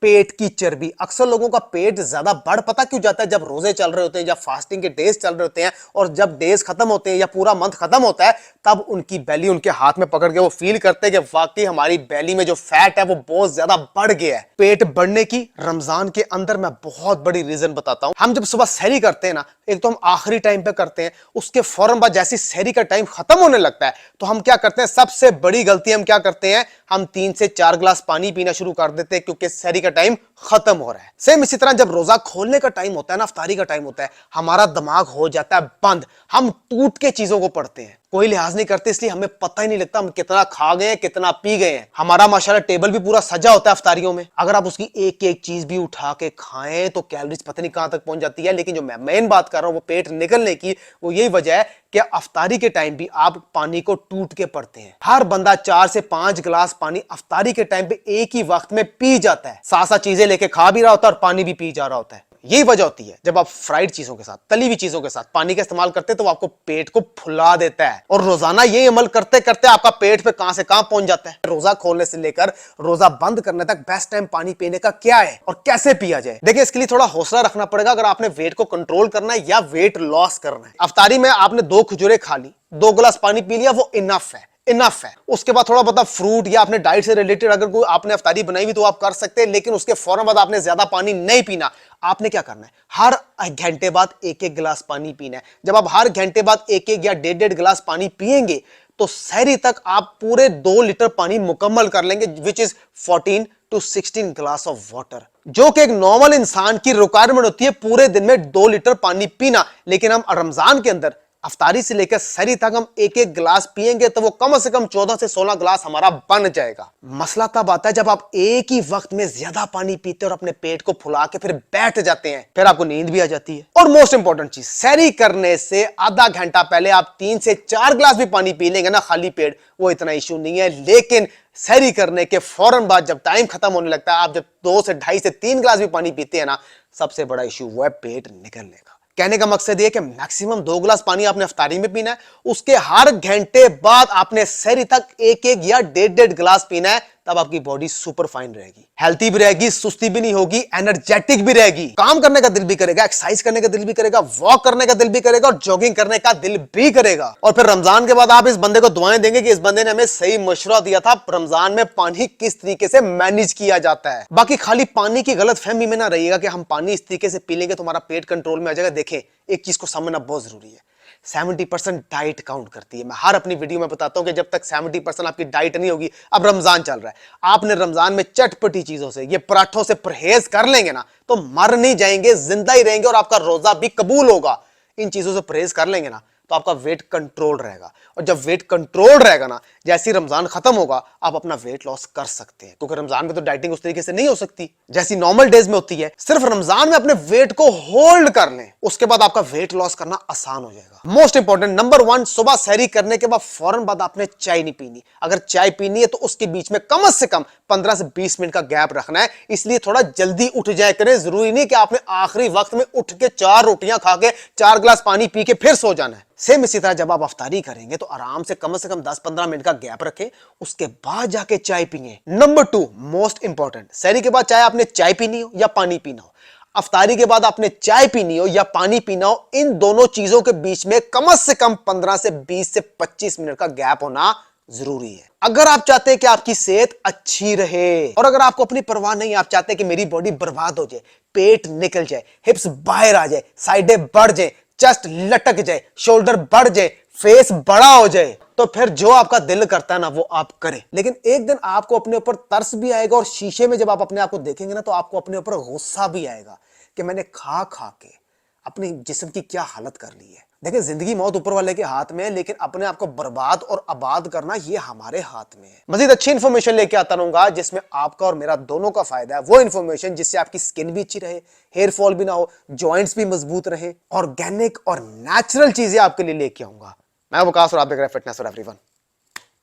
पेट की चर्बी। अक्सर लोगों का पेट ज्यादा बढ़ पता क्यों जाता है? जब रोजे चल रहे होते हैं या फास्टिंग के डेज चल रहे होते हैं, और जब डेज खत्म होते हैं या पूरा मंथ खत्म होता है, तब उनकी बेली उनके हाथ में पकड़ के वो फील करते हैं कि वाकई हमारी बेली में जो फैट है वो बहुत ज्यादा बढ़ गया है। पेट बढ़ने की रमजान के अंदर मैं बहुत बड़ी रीजन बताता हूं। हम जब सुबह सहरी करते हैं ना, एक तो हम आखिरी टाइम पे करते हैं, उसके फौरन बाद जैसी सहरी का टाइम खत्म होने लगता है तो हम क्या करते हैं? सबसे बड़ी गलती हम क्या करते हैं? हम 3 से 4 ग्लास पानी पीना शुरू कर देते हैं, क्योंकि सहरी का टाइम खत्म हो रहा है। सेम इसी तरह जब रोजा खोलने का टाइम होता है ना, इफ्तारी का टाइम होता है, हमारा दिमाग हो जाता है बंद। हम टूट के चीजों को पढ़ते हैं, कोई लिहाज नहीं करते, इसलिए हमें पता ही नहीं लगता हम कितना खा गए हैं, कितना पी गए हैं। हमारा माशाल्लाह टेबल भी पूरा सजा होता है इफ्तारियों में। अगर आप उसकी एक एक चीज भी उठा के खाएं तो कैलोरीज पता नहीं कहां तक पहुंच जाती है। लेकिन जो मैं मेन बात कर रहा हूं वो पेट निकलने की, वो यही वजह है कि इफ्तारी के टाइम भी आप पानी को टूट के पढ़ते हैं। हर बंदा 4 से 5 गिलास पानी इफ्तारी के टाइम पे एक ही वक्त में पी जाता है। साथ साथ चीजें लेके खा भी रहा होता है और पानी भी पी जा रहा होता है। यही वजह होती है जब आप फ्राइड चीजों के साथ, तली हुई चीजों के साथ पानी का इस्तेमाल करते हैं तो वो आपको पेट को फुला देता है। और रोजाना ये अमल करते करते आपका पेट पे कहां से कहां पहुंच जाता है। रोजा खोलने से लेकर रोजा बंद करने तक बेस्ट टाइम पानी पीने का क्या है और कैसे पिया जाए? देखिए, इसके लिए थोड़ा हौसला रखना पड़ेगा अगर आपने वेट को कंट्रोल करना है या वेट लॉस करना है। इफ्तारी में आपने 2 खजूरें खा ली, 2 गिलास पानी पी लिया, वो इनफ है, इनफ है। उसके बाद थोड़ा बहुत फ्रूट या अपने डाइट से रिलेटेड अगर कोई आपने इफ्तारी बनाई हुई तो आप कर सकते हैं, लेकिन उसके फौरन बाद आपने ज्यादा पानी नहीं पीना। आपने क्या करना है? हर घंटे बाद एक एक गिलास पानी पीना है। जब आप हर घंटे बाद एक एक या 1.5 गिलास पानी पिएंगे तो सहरी तक आप पूरे 2 लीटर पानी मुकम्मल कर लेंगे, which is 14 to 16 glass of water, जो कि एक नॉर्मल इंसान की रिक्वायरमेंट होती है पूरे दिन में 2 लीटर पानी पीना। लेकिन हम रमजान के अंदर इफ्तारी से लेकर सहरी तक हम एक एक गिलास पिएंगे तो वो कम से कम 14 से 16 गिलास हमारा बन जाएगा। मसला तब आता है जब आप एक ही वक्त में ज्यादा पानी पीते और अपने पेट को फुला के फिर बैठ जाते हैं, फिर आपको नींद भी आ जाती है। और मोस्ट इंपॉर्टेंट चीज, सहरी करने से आधा घंटा पहले आप 3 से 4 गिलास भी पानी पी लेंगे ना खाली पेट, वो इतना इशू नहीं है। लेकिन सहरी करने के फौरन बाद जब टाइम खत्म होने लगता है, आप जब 2 से 2.5 से 3 गिलास भी पानी पीते हैं ना, सबसे बड़ा इशू वो है पेट निकलने का। कहने का मकसद ये कि मैक्सिमम 2 गिलास पानी आपने इफ्तारी में पीना है, उसके हर घंटे बाद आपने सहरी तक एक एक या 1.5 गिलास पीना है। तब आपकी बॉडी सुपर फाइन रहेगी, हेल्थी भी रहेगी, सुस्ती भी नहीं होगी, एनर्जेटिक भी रहेगी, काम करने का दिल भी करेगा, एक्सरसाइज करने का दिल भी करेगा, वॉक करने का दिल भी करेगा और जॉगिंग करने का दिल भी करेगा। और फिर रमजान के बाद आप इस बंदे को दुआएं देंगे कि इस बंदे ने हमें सही मशवरा दिया था रमजान में पानी किस तरीके से मैनेज किया जाता है। बाकी खाली पानी की गलत फहमी में ना रहिएगा कि हम पानी इस तरीके से पी लेंगे तो हमारा पेट कंट्रोल में आ जाएगा। देखें, एक चीज को समझना बहुत जरूरी है, 70% डाइट काउंट करती है। मैं हर अपनी वीडियो में बताता हूं कि जब तक 70% आपकी डाइट नहीं होगी, अब रमजान चल रहा है, आपने रमजान में चटपटी चीजों से, ये पराठों से परहेज कर लेंगे ना तो मर नहीं जाएंगे, जिंदा ही रहेंगे और आपका रोजा भी कबूल होगा। इन चीजों से परहेज कर लेंगे ना तो आपका वेट कंट्रोल रहेगा। और जब वेट कंट्रोल रहेगा ना, जैसे ही रमजान खत्म होगा आप अपना वेट लॉस कर सकते हैं, क्योंकि रमजान में तो डाइटिंग उस तरीके से नहीं हो सकती जैसी नॉर्मल डेज में होती है। सिर्फ रमजान में अपने वेट को होल्ड कर लें, उसके बाद आपका वेट लॉस करना आसान हो जाएगा। मोस्ट इंपॉर्टेंट, नंबर 1, सुबह सहरी करने के बाद फौरन बाद आपने चाय नहीं पीनी। अगर चाय पीनी है तो उसके बीच में कम से कम 15 से 20 मिनट का गैप रखना है। इसलिए थोड़ा जल्दी उठ जाए करें, जरूरी नहीं कि आपने आखिरी वक्त में उठ के 4 रोटियां खा के 4 गिलास पानी पी के फिर सो जाना है। सेम इसी तरह जब आप इफ्तारी करेंगे तो आराम से कम 10-15 मिनट का गैप रखें, उसके बाद जाके चाय पिए। नंबर 2, मोस्ट इंपॉर्टेंट, सहरी के बाद चाहे आपने चाय पीनी हो या पानी पीना हो, इफ्तारी के बाद आपने चाय पीनी हो या पानी पीना हो, इन दोनों चीजों के बीच में कम से कम 15 से 20 से 25 मिनट का गैप होना जरूरी है। अगर आप चाहते हैं कि आपकी सेहत अच्छी रहे और अगर आपको अपनी परवाह नहीं, आप चाहते हैं कि मेरी बॉडी बर्बाद हो जाए, पेट निकल जाए, हिप्स बाहर आ जाए, साइडें बढ़ जाए, चेस्ट लटक जाए, शोल्डर बढ़ जाए, फेस बड़ा हो जाए, तो फिर जो आपका दिल करता है ना वो आप करें। लेकिन एक दिन आपको अपने ऊपर तरस भी आएगा और शीशे में जब आप अपने आप को देखेंगे ना तो आपको अपने ऊपर गुस्सा भी आएगा कि मैंने खा खा के अपने जिस्म की क्या हालत कर ली है। देखिए, जिंदगी मौत ऊपर वाले के हाथ में है, लेकिन अपने आप को बर्बाद और आबाद करना ये हमारे हाथ में है। मजीद अच्छी इंफॉर्मेशन लेके आता रहूंगा जिसमें आपका और मेरा दोनों का फायदा है। वो इंफॉर्मेशन जिससे आपकी स्किन भी अच्छी रहे, हेयर फॉल भी ना हो, जॉइंट्स भी मजबूत रहे, ऑर्गेनिक और नेचुरल चीजें आपके लिए लेके आऊंगा। मैं वकास और आप देख रहे हैं फिटनेस फॉर एवरीवन।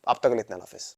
अब तक के लिए इतना, हाफिज।